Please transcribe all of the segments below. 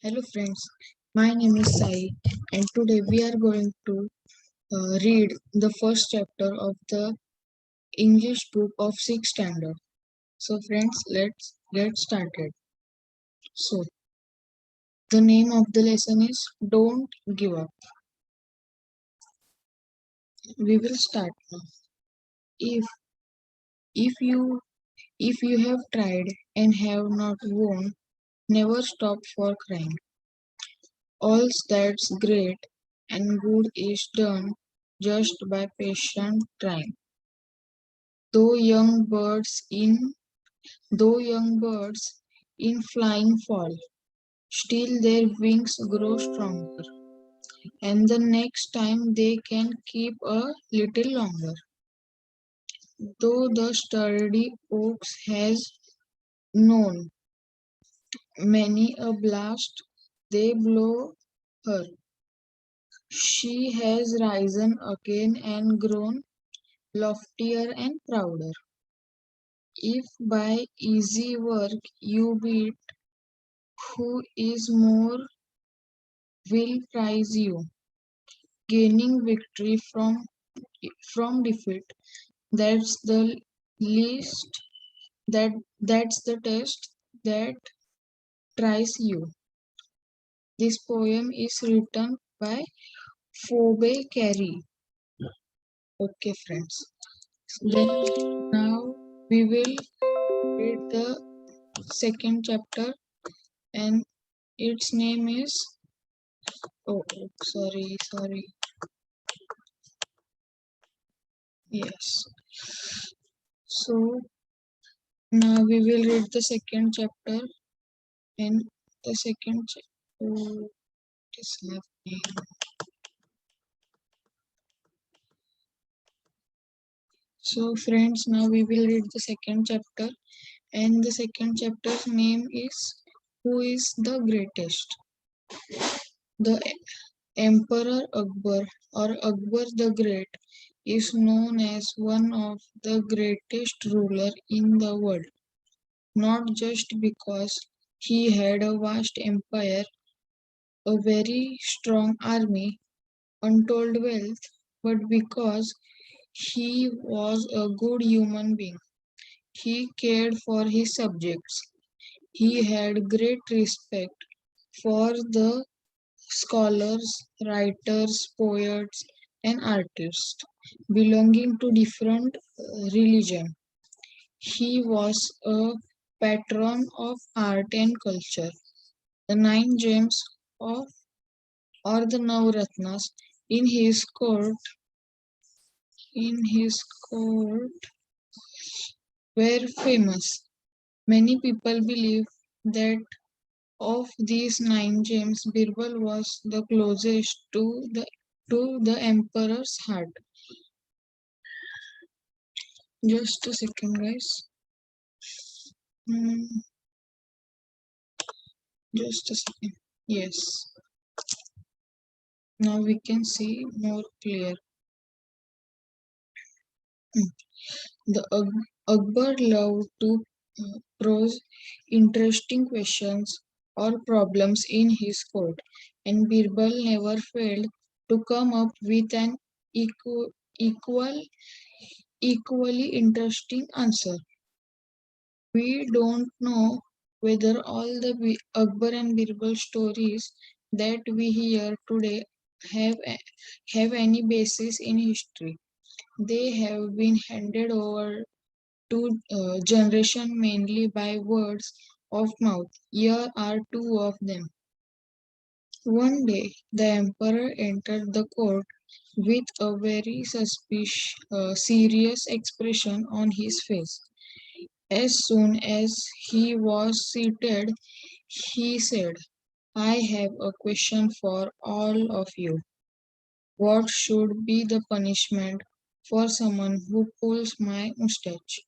Hello friends, my name is Sai and today we are going to read the first chapter of the English book of 6th standard. So friends, let's get started. So the name of the lesson is Don't Give Up. We will start now. If if you if you have tried and have not won, never stop for crying. All that's great and good is done just by patient trying. Though young birds in though young birds in flying fall, still their wings grow stronger, and the next time they can keep a little longer. Though the sturdy oak has known many a blast, they blow her. She has risen again and grown loftier and prouder. If by easy work you beat who is more will prize you, gaining victory from defeat. That's the least that that's the test that tries you. This poem is written by Phoebe Carey. Okay, friends. Then now we will read the second chapter, and its name is sorry. Yes. So now we will read the second chapter, and the second chapter is happening. So friends, now we will read the second chapter, and the second chapter's name is Who is the Greatest? The Emperor Akbar, or Akbar the Great, is known as one of the greatest ruler in the world, not just because he had a vast empire, a very strong army, untold wealth, but because he was a good human being. He cared for his subjects. He had great respect for the scholars, writers, poets, and artists belonging to different religion. He was a patron of art and culture. The nine gems of or the Navratnas in his court in his court were famous. Many people believe that of these nine gems, Birbal was the closest to the emperor's heart. Just a second, guys. Hmm, just a second. Yes. Now we can see more clear. Hmm. The Akbar loved to pose interesting questions or problems in his court, and Birbal never failed to come up with an equal, equally interesting answer. We don't know whether all the Akbar and Birbal stories that we hear today have have any basis in history. They have been handed over to generation mainly by words of mouth. Here are two of them. One day, the emperor entered the court with a very serious expression on his face. As soon as he was seated, he said, I have a question for all of you. What should be the punishment for someone who pulls my mustache?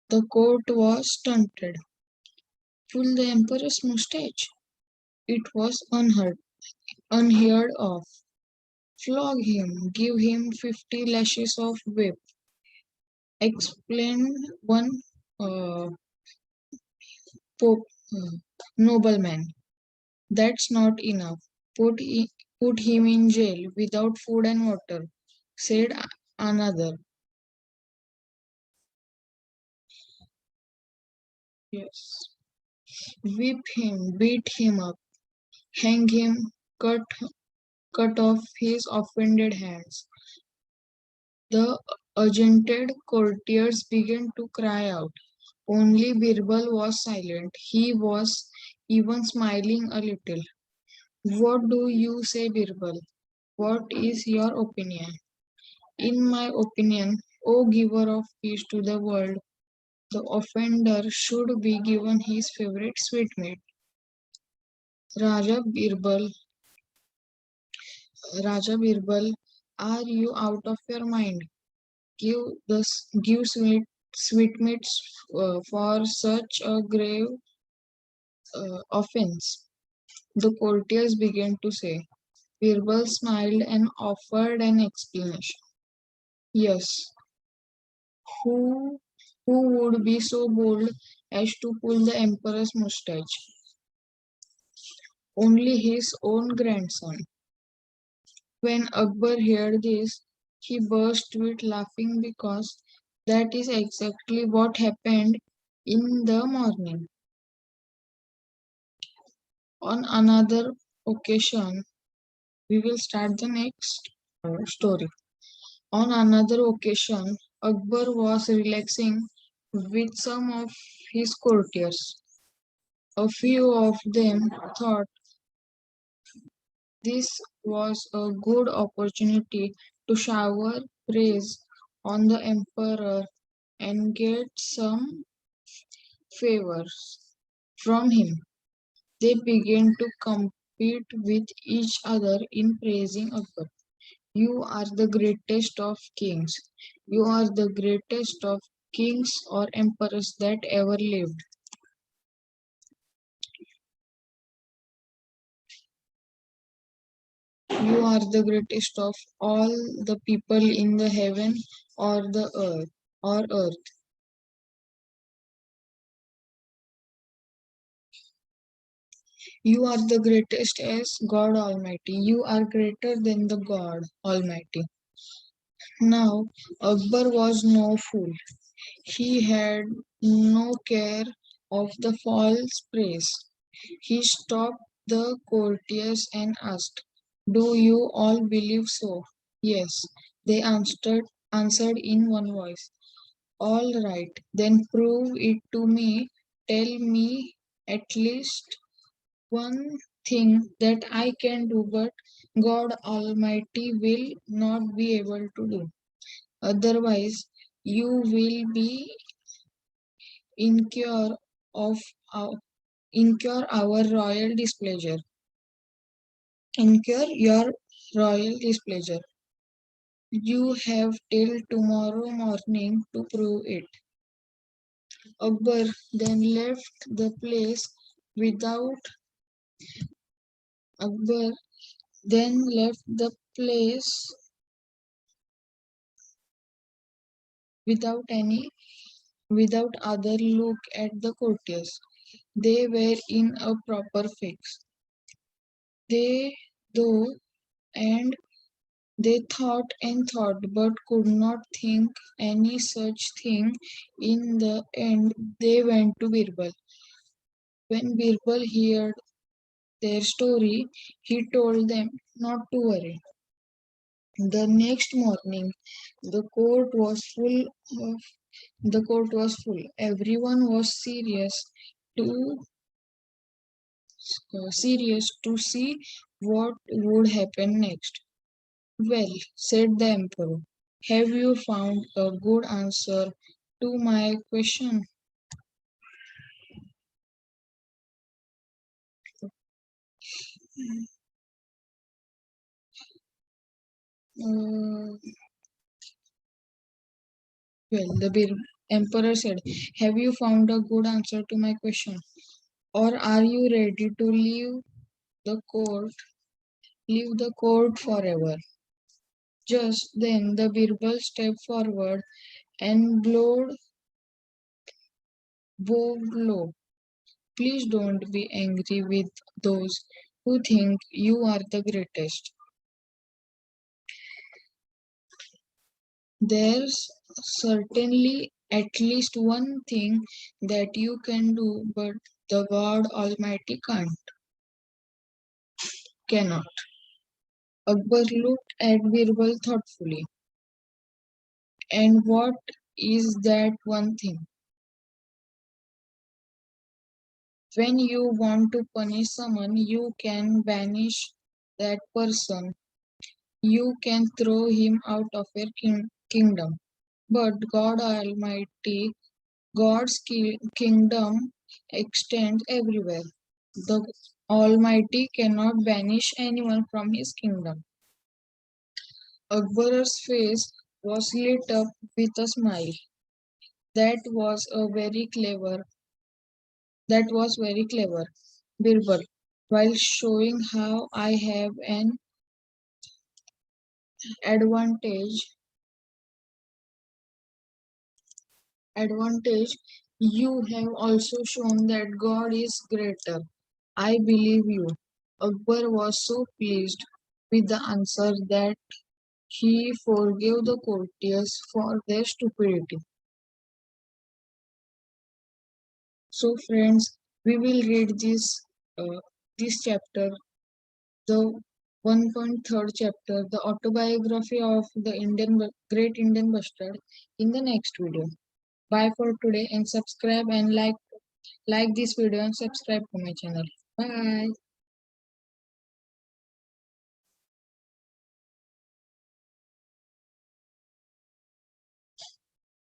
The court was stunted. Pull the emperor's mustache? It was unheard of. Flog him, give him 50 lashes of whip. Explained one uh, po- uh, Nobleman, that's not enough. Put him in jail without food and water, said another. Yes. Whip him, beat him up, hang him, cut cut off his offended hands. The agented courtiers began to cry out. Only Birbal was silent. He was even smiling a little. What do you say, Birbal? What is your opinion? In my opinion, O giver of peace to the world, the offender should be given his favorite sweetmeat. Raja Birbal, Raja Birbal, are you out of your mind? Give sweetmeats for such a grave offense. The courtiers began to say. Birbal smiled and offered an explanation. Yes, who would be so bold as to pull the emperor's mustache? Only his own grandson. When Akbar heard this, he burst with laughing because that is exactly what happened in the morning. On another occasion, we will start the next story. On another occasion, Akbar was relaxing with some of his courtiers. A few of them thought this was a good opportunity to shower praise on the emperor and get some favors from him. They began to compete with each other in praising Akbar. You are the greatest of kings. You are the greatest of kings or emperors that ever lived. You are the greatest of all the people in the heaven or the earth. You are the greatest as God Almighty. You are greater than the God Almighty. Now Akbar was no fool. He had no care of the false praise. He stopped the courtiers and asked, do you all believe so? Yes, they answered in one voice. All right, then prove it to me. Tell me at least one thing that I can do, but God Almighty will not be able to do. Otherwise, you will be incur of our, incur our royal displeasure. Incur your royal displeasure. You have till tomorrow morning to prove it. Akbar then left the place without Akbar then left the place without any without other look at the courtiers. They were in a proper fix. They though and they thought and thought but could not think any such thing. In the end they went to Birbal. When Birbal heard their story, he told them not to worry. The next morning the court was full of the court was full. Everyone was to serious to see what would happen next. Well, said the emperor, have you found a good answer to my question? Uh, the emperor said, have you found a good answer to my question? Or are you ready to the court, leave the court forever? Just then the Birbal stepped forward and bowed low. Please don't be angry with those who think you are the greatest. There's certainly at least one thing that you can do, but the God Almighty cannot. Akbar looked at Birbal thoughtfully. And what is that one thing? When you want to punish someone, you can banish that person. You can throw him out of your kingdom. But God Almighty, God's kingdom extends everywhere. The Almighty cannot banish anyone from his kingdom. Akbar's face was lit up with a smile. That was a very clever. That was very clever, Birbal. While showing how I have an advantage, advantage, you have also shown that God is greater. I believe you. Akbar was so pleased with the answer that he forgave the courtiers for their stupidity. So, friends, we will read this chapter, the 1.3 chapter, the autobiography of the great Indian bustard, in the next video. Bye for today, and subscribe and like this video and subscribe to my channel. Bye.